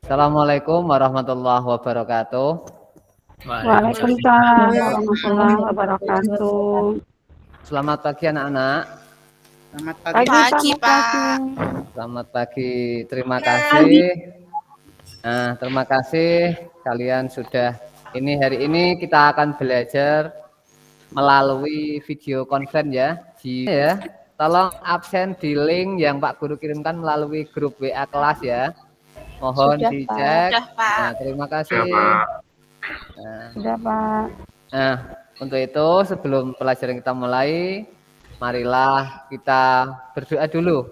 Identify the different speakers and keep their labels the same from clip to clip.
Speaker 1: Assalamualaikum warahmatullahi wabarakatuh.
Speaker 2: Waalaikumsalam warahmatullahi wabarakatuh.
Speaker 1: Selamat pagi anak-anak.
Speaker 3: Selamat
Speaker 2: Pagi, Pak.
Speaker 1: Selamat pagi. Terima kasih. Nah, terima kasih kalian sudah hari ini kita akan belajar melalui video conference ya. Tolong absen di link yang Pak Guru kirimkan melalui grup WA kelas ya. Mohon
Speaker 2: Sudah,
Speaker 1: dicek.
Speaker 2: Pak.
Speaker 1: Nah, terima kasih.
Speaker 2: Sudah, Pak.
Speaker 1: Nah, untuk itu sebelum pelajaran kita mulai, marilah kita berdoa dulu.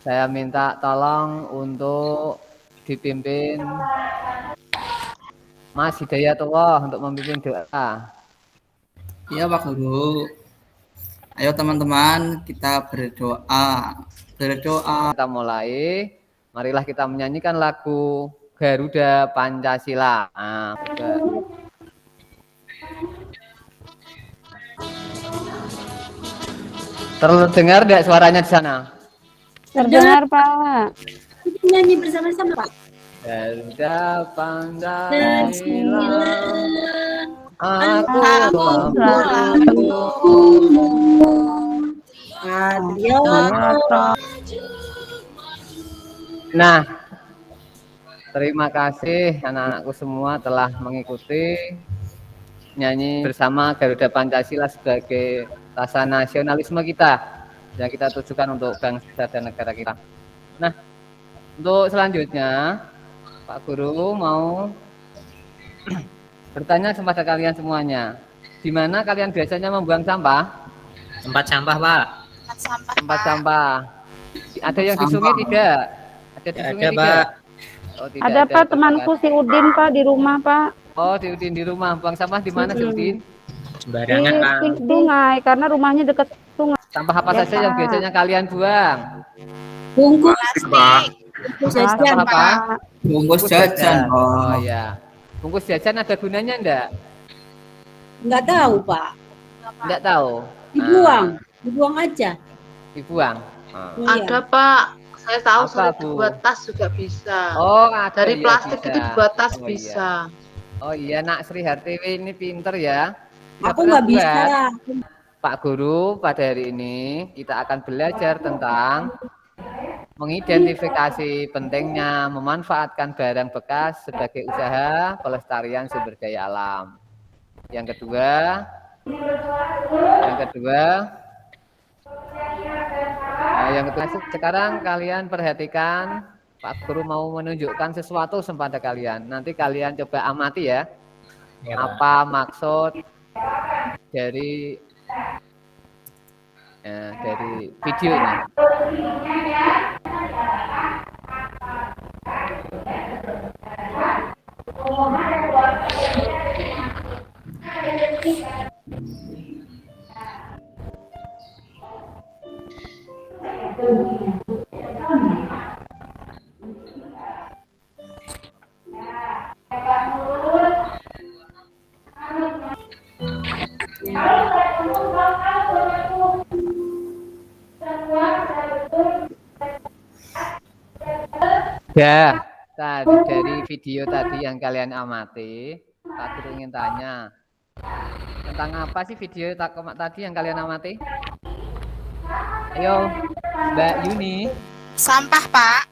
Speaker 1: Saya minta tolong untuk dipimpin Mas Hidayatullah untuk memimpin doa.
Speaker 3: Iya Pak Guru. Ayo teman-teman kita berdoa.
Speaker 1: Kita mulai. Marilah kita menyanyikan lagu Garuda Pancasila. Nah, terdengar tidak suaranya di sana?
Speaker 2: Terdengar, Pak.
Speaker 4: Nyanyi bersama-sama, Pak.
Speaker 1: Garuda Pancasila, aku Nah, terima kasih anak-anakku semua telah mengikuti nyanyi bersama Garuda Pancasila sebagai rasa nasionalisme kita yang kita tujukan untuk bangsa dan negara kita. Nah, untuk selanjutnya Pak Guru mau bertanya kepada kalian semuanya, di mana kalian biasanya membuang sampah?
Speaker 5: Tempat sampah, Pak.
Speaker 1: Tempat sampah. Ada yang di sungai tidak? Ada di sungai tidak?
Speaker 2: Oh, tidak ada, Pak. Temanku si Udin, Pak, di rumah, Pak.
Speaker 1: Oh, si Udin di rumah. Buang sampah di mana si Udin?
Speaker 5: Sembarangan, Pak.
Speaker 2: Di sungai, karena rumahnya dekat sungai.
Speaker 1: Sampah apa saja yang biasanya kalian buang?
Speaker 4: Bungkus
Speaker 1: jajan, Pak.
Speaker 3: Bungkus jajan.
Speaker 1: Oh ya. Bungkus jajan ada gunanya enggak?
Speaker 4: Enggak tahu, Pak.
Speaker 1: Enggak tahu.
Speaker 4: Dibuang aja.
Speaker 1: Dibuang.
Speaker 6: Ada, Pak. Saya tahu
Speaker 1: dibuat
Speaker 6: tas juga bisa.
Speaker 1: Oh, ada.
Speaker 6: Dari plastik
Speaker 1: bisa.
Speaker 6: itu dibuat tas
Speaker 1: oh,
Speaker 6: bisa.
Speaker 1: Iya. Oh iya, Nak Sri Hartiwi ini pinter ya.
Speaker 4: Aku nggak bisa.
Speaker 1: Pak Guru, pada hari ini kita akan belajar tentang mengidentifikasi pentingnya memanfaatkan barang bekas sebagai usaha pelestarian sumber daya alam. Yang kedua, sekarang kalian perhatikan, Pak Guru mau menunjukkan sesuatu kepada kalian. Nanti kalian coba amati ya, apa maksud dari video ini. Ya, dari video tadi yang kalian amati, Pak Guru ingin tanya, tentang apa sih video tadi yang kalian amati? Ayo, Mbak Yuni.
Speaker 6: Sampah, Pak.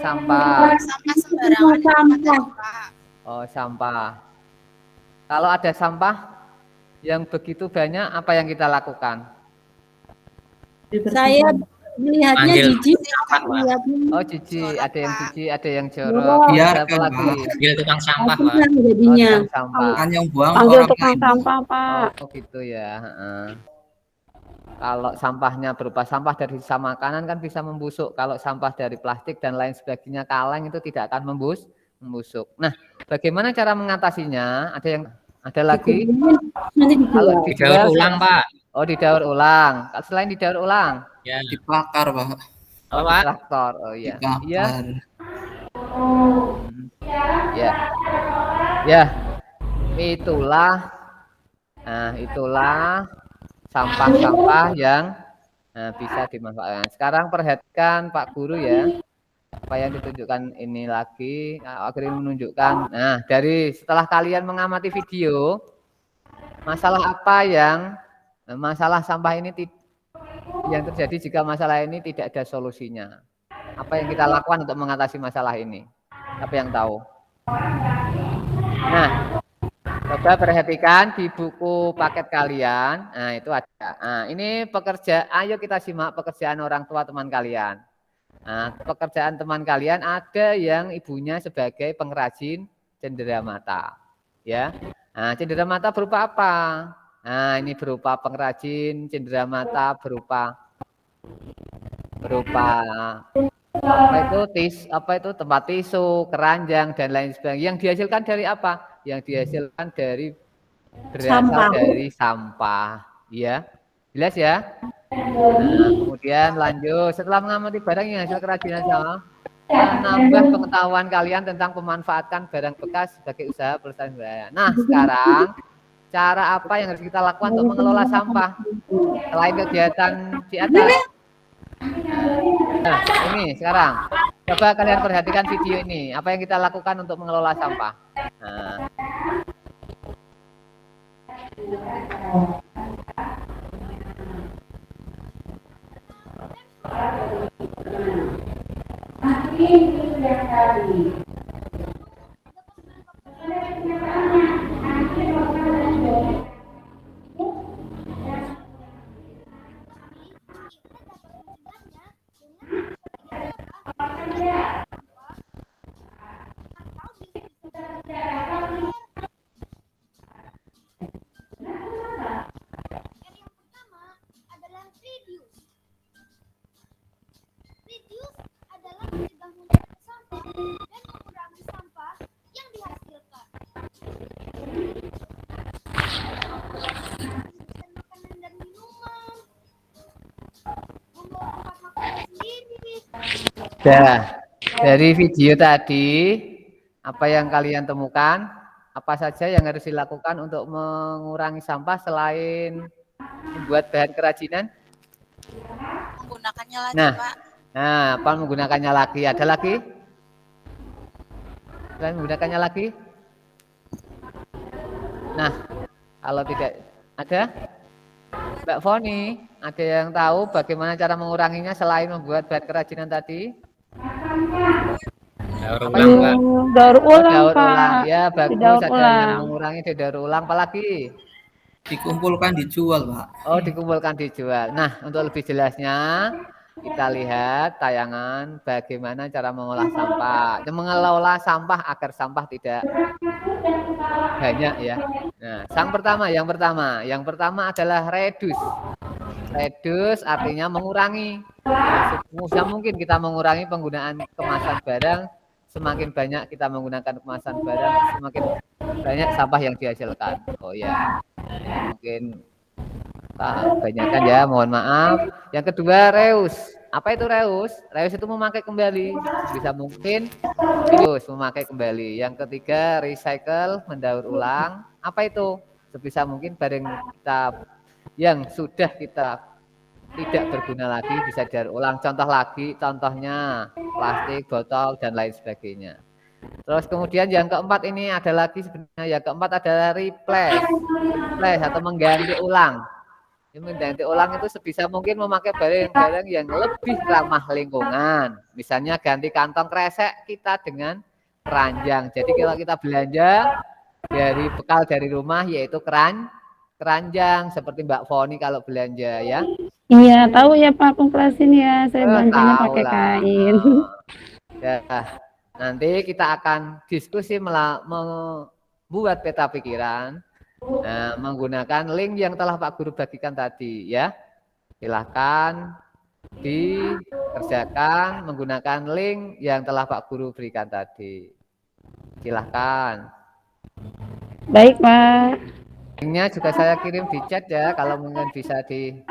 Speaker 1: Sampah.
Speaker 6: Sampah sembarangan. Pak.
Speaker 1: Oh, sampah. Kalau ada sampah yang begitu banyak, apa yang kita lakukan?
Speaker 4: Saya melihatnya jijik.
Speaker 1: Oh, jijik. Ada yang jijik, ada yang jorok. Siapa lagi?
Speaker 5: Panggil tukang sampah, Pak.
Speaker 4: Jadinya.
Speaker 1: Sampah.
Speaker 3: Yang buang
Speaker 2: Panggil
Speaker 3: orang
Speaker 2: tukang
Speaker 3: lain.
Speaker 2: sampah, Pak.
Speaker 1: Oh, gitu ya. Kalau sampahnya berupa sampah dari sisa makanan kan bisa membusuk. Kalau sampah dari plastik dan lain sebagainya kaleng itu tidak akan membusuk. Nah, bagaimana cara mengatasinya? Ada lagi? Kalau
Speaker 5: Didaur ulang, Pak.
Speaker 1: Oh, didaur ulang. Selain didaur ulang?
Speaker 5: Ya.
Speaker 3: Dibakar, Pak.
Speaker 5: Oh, Pak.
Speaker 1: Traktor. Oh iya.
Speaker 3: Dibakar.
Speaker 1: Iya. Ya. Ya. Itulah sampah-sampah yang bisa dimanfaatkan. Sekarang perhatikan Pak Guru ya. Apa yang ditunjukkan ini lagi, akhirnya menunjukkan. Nah, dari setelah kalian mengamati video, masalah sampah ini yang terjadi jika masalah ini tidak ada solusinya. Apa yang kita lakukan untuk mengatasi masalah ini? Siapa yang tahu? Nah, coba perhatikan di buku paket kalian. Nah, itu ada. Nah, ini ayo kita simak pekerjaan orang tua teman kalian. Nah, pekerjaan teman kalian ada yang ibunya sebagai pengrajin cenderamata. Ya. Nah, cenderamata berupa apa? Nah, ini berupa pengrajin cenderamata berupa apa itu tempat tisu, keranjang dan lain sebagainya. Yang dihasilkan dari apa? Yang dihasilkan dari dari sampah, ya. Jelas ya? Nah, kemudian lanjut setelah mengamati barang yang hasil kerajinan sama, menambah pengetahuan kalian tentang pemanfaatkan barang bekas sebagai usaha pelestarian. Nah, sekarang cara apa yang harus kita lakukan untuk mengelola sampah selain kegiatan di atas? Nah, ini sekarang coba kalian perhatikan video ini. Apa yang kita lakukan untuk mengelola sampah? Nah. Nah, dari video tadi, apa yang kalian temukan? Apa saja yang harus dilakukan untuk mengurangi sampah selain membuat bahan kerajinan?
Speaker 6: Menggunakannya lagi,
Speaker 1: Nah,
Speaker 6: Pak.
Speaker 1: nah, apa menggunakannya lagi? Ada lagi? Selain menggunakannya lagi? Nah, kalau tidak ada, Mbak Foni, ada yang tahu bagaimana cara menguranginya selain membuat bahan kerajinan tadi?
Speaker 5: Daur ulang, Pak.
Speaker 2: Daur ulang,
Speaker 1: Daur
Speaker 2: Pak.
Speaker 1: ulang. Ya, bagus.
Speaker 2: Daur
Speaker 1: Ada
Speaker 2: ulang.
Speaker 1: yang mengurangi di daur ulang. Apalagi?
Speaker 3: Dikumpulkan dijual, Pak.
Speaker 1: Oh, dikumpulkan dijual. Nah, untuk lebih jelasnya, kita lihat tayangan bagaimana cara mengolah sampah. Mengelola sampah agar sampah tidak banyak ya. Nah, yang pertama adalah reduce. Reduce artinya mengurangi. Semudah mungkin kita mengurangi penggunaan kemasan barang. Semakin banyak kita menggunakan kemasan barang, semakin banyak sampah yang dihasilkan. Oh ya, mungkin banyakkan ya, mohon maaf. Yang kedua, reuse. Apa itu reuse? Reuse itu memakai kembali. Bisa mungkin terus memakai kembali. Yang ketiga, recycle, mendaur ulang. Apa itu? Sebisa mungkin barang kita yang sudah kita tidak berguna lagi bisa daur ulang. Contohnya plastik, botol dan lain sebagainya. Terus kemudian yang keempat ini ada lagi sebenarnya, yang keempat adalah replace atau mengganti ulang. Mengganti ulang itu sebisa mungkin memakai barang-barang yang lebih ramah lingkungan. Misalnya ganti kantong kresek kita dengan keranjang. Jadi kalau kita belanja dari bekal dari rumah yaitu keranjang seperti Mbak Foni kalau belanja ya.
Speaker 2: Iya, tahu ya Pak, kompresin ya. Saya belanjanya pakai
Speaker 1: lah.
Speaker 2: kain.
Speaker 1: Ya, nanti kita akan diskusi membuat peta pikiran menggunakan link yang telah Pak Guru bagikan tadi ya. Silahkan dikerjakan menggunakan link yang telah Pak Guru berikan tadi. Silahkan.
Speaker 2: Baik Pak.
Speaker 1: Linknya juga saya kirim di chat ya, kalau mungkin bisa di.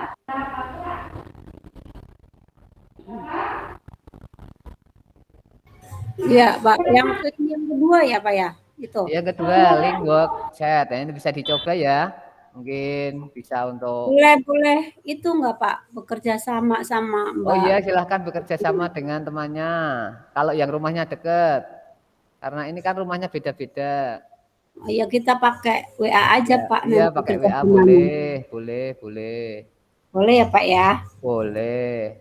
Speaker 4: Iya, Pak. Yang kedua ya, Pak ya? Itu.
Speaker 1: Yang kedua, link work chat. Ini bisa dicoba ya. mungkin bisa untuk
Speaker 4: Boleh itu nggak Pak bekerja sama sama
Speaker 1: oh
Speaker 4: Mbak?
Speaker 1: iya silahkan bekerja sama dengan temannya kalau yang rumahnya deket karena ini kan rumahnya beda-beda.
Speaker 4: Oh, ya kita pakai WA aja
Speaker 1: Ya,
Speaker 4: Pak
Speaker 1: iya
Speaker 4: nanti
Speaker 1: pakai
Speaker 4: kerja
Speaker 1: WA
Speaker 4: samanya.
Speaker 1: boleh.
Speaker 4: Boleh ya Pak ya?
Speaker 1: Boleh.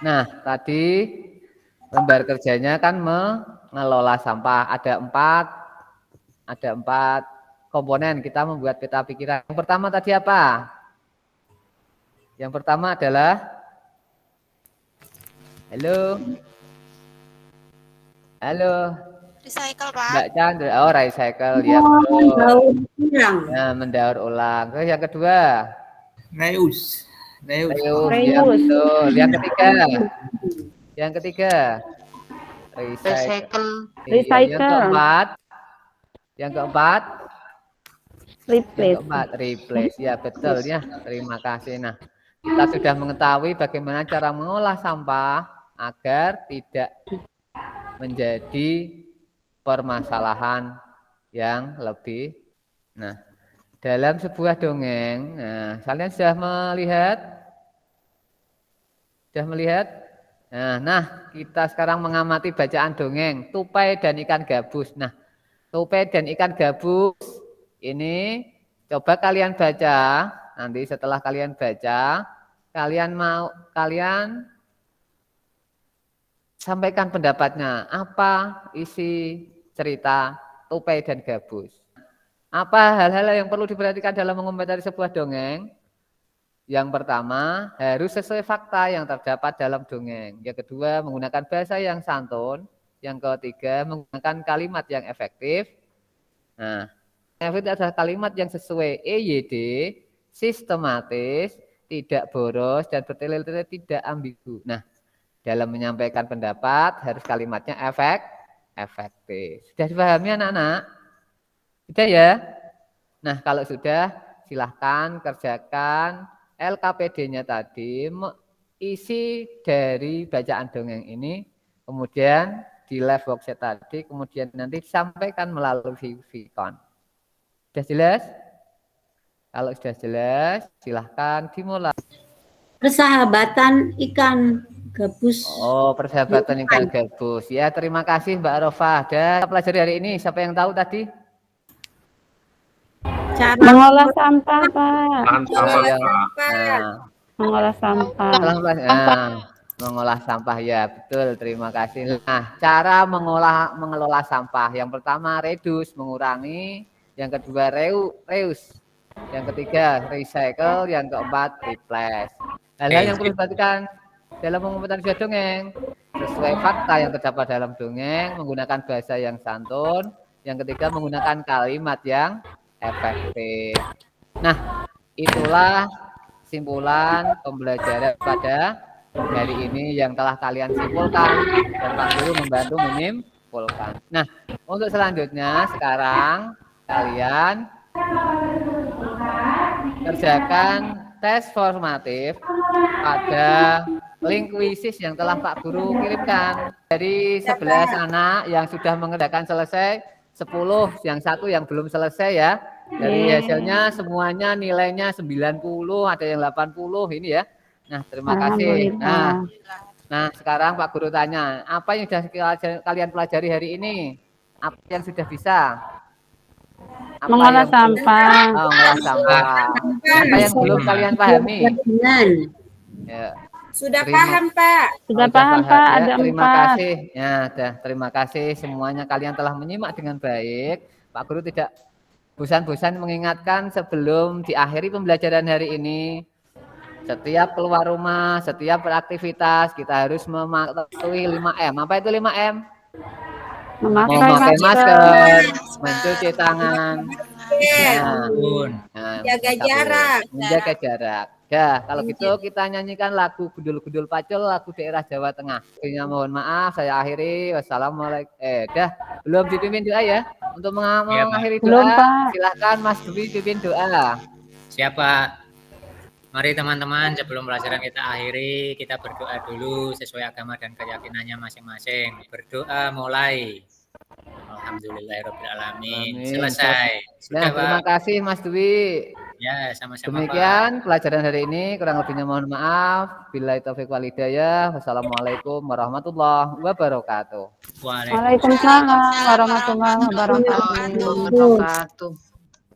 Speaker 1: Nah, tadi lembar kerjanya kan mengelola sampah. Ada empat komponen kita membuat peta pikiran. Yang pertama tadi apa? Yang pertama adalah Halo.
Speaker 6: Recycle, Pak.
Speaker 1: Mbak Chandra. Oh, recycle ya betul.
Speaker 4: Daur ulang.
Speaker 1: Nah, mendaur ulang. Terus yang kedua?
Speaker 3: Reus.
Speaker 1: Reus. Ya
Speaker 2: Reus.
Speaker 1: betul. Yang ketiga? Recycle.
Speaker 6: Recycle.
Speaker 1: Yang keempat?
Speaker 2: Replace.
Speaker 1: Replace. Ya betul ya. Terima kasih. Nah, kita sudah mengetahui bagaimana cara mengolah sampah agar tidak menjadi permasalahan yang lebih. Nah, dalam sebuah dongeng, nah, kalian sudah melihat? Nah, kita sekarang mengamati bacaan dongeng Tupai dan Ikan Gabus. Nah, Tupai dan Ikan Gabus ini coba kalian baca. Nanti setelah kalian baca, kalian sampaikan pendapatnya. Apa isi cerita Tupai dan Gabus? Apa hal-hal yang perlu diperhatikan dalam mengomentari sebuah dongeng? Yang pertama, harus sesuai fakta yang terdapat dalam dongeng. Yang kedua, menggunakan bahasa yang santun. Yang ketiga, menggunakan kalimat yang efektif. Nah, efektif adalah kalimat yang sesuai EYD, sistematis, tidak boros, dan bertele-tele, tidak ambigu. Nah, dalam menyampaikan pendapat harus kalimatnya efektif. Sudah dipahami anak-anak? Sudah ya? Nah, kalau sudah silahkan kerjakan LKPD-nya tadi, isi dari bacaan dongeng ini, kemudian di live worksheet tadi, kemudian nanti disampaikan melalui Vicon. Sudah jelas? Kalau sudah jelas, silahkan dimulai.
Speaker 4: Persahabatan ikan gabus.
Speaker 1: Oh, persahabatan ikan gabus. Ya, terima kasih Mbak Rofa. Dan pelajari hari ini, siapa yang tahu tadi?
Speaker 4: Cara
Speaker 2: Mengolah sampah, Pak. Mengolah sampah.
Speaker 1: Mengolah sampah ya, betul. Terima kasih. Nah, cara mengelola sampah. Yang pertama reduce, mengurangi. Yang kedua reuse. Yang ketiga recycle. Yang keempat replace. Hal-hal yang perlu diperhatikan dalam mengumpulkan sebuah dongeng sesuai fakta yang terdapat dalam dongeng, menggunakan bahasa yang santun. Yang ketiga menggunakan kalimat yang efektif. Nah, itulah simpulan pembelajaran pada hari ini yang telah kalian simpulkan dan Pak Guru membantu menyimpulkan. Nah, untuk selanjutnya sekarang kalian kerjakan tes formatif pada link kuisis yang telah Pak Guru kirimkan. Dari 11 anak yang sudah mengerjakan selesai, 10 yang satu yang belum selesai ya. Dari hasilnya semuanya nilainya 90, ada yang 80 ini ya. Nah, terima kasih. Nah, sekarang Pak Guru tanya, apa yang sudah kalian pelajari hari ini? Apa yang sudah bisa?
Speaker 2: Mengolah sampah.
Speaker 1: Mengolah sampah. Apa yang belum kalian pahami? Ya.
Speaker 6: Sudah paham, Pak.
Speaker 2: Sudah paham, Pak.
Speaker 1: Ya,
Speaker 2: Ada
Speaker 1: terima
Speaker 2: 4.
Speaker 1: kasih. Ya, terima kasih semuanya kalian telah menyimak dengan baik. Pak Guru tidak bosan-bosan mengingatkan sebelum diakhiri pembelajaran hari ini. Setiap keluar rumah, setiap beraktivitas kita harus mematuhi 5M. Apa itu 5M? Memakai masker, mencuci tangan,
Speaker 6: jaga jarak.
Speaker 1: Menjaga jarak. Ya, kalau gitu kita nyanyikan lagu Gundul-Gundul Pacul, lagu daerah Jawa Tengah. Mohon maaf, saya akhiri. Wassalamualaikum. Belum dipimpin doa ya? Untuk mengakhiri doa, silahkan Mas Dwi pimpin doa.
Speaker 5: Siapa? Mari teman-teman, sebelum pelajaran kita akhiri, kita berdoa dulu sesuai agama dan keyakinannya masing-masing. Berdoa mulai. Alhamdulillahirobbilalamin.
Speaker 1: Amin.
Speaker 5: Selesai.
Speaker 1: Nah,
Speaker 5: Sudah,
Speaker 1: terima
Speaker 5: Pak.
Speaker 1: kasih Mas Dwi.
Speaker 5: Ya, sama-sama, Pak.
Speaker 1: Demikian pelajaran hari ini, kurang lebihnya mohon maaf. Billahi taufiq wal hidayah. Wassalamualaikum warahmatullahi wabarakatuh.
Speaker 5: Waalaikumsalam.
Speaker 2: Waalaikumsalam warahmatullahi wabarakatuh.
Speaker 1: Wabarakatuh.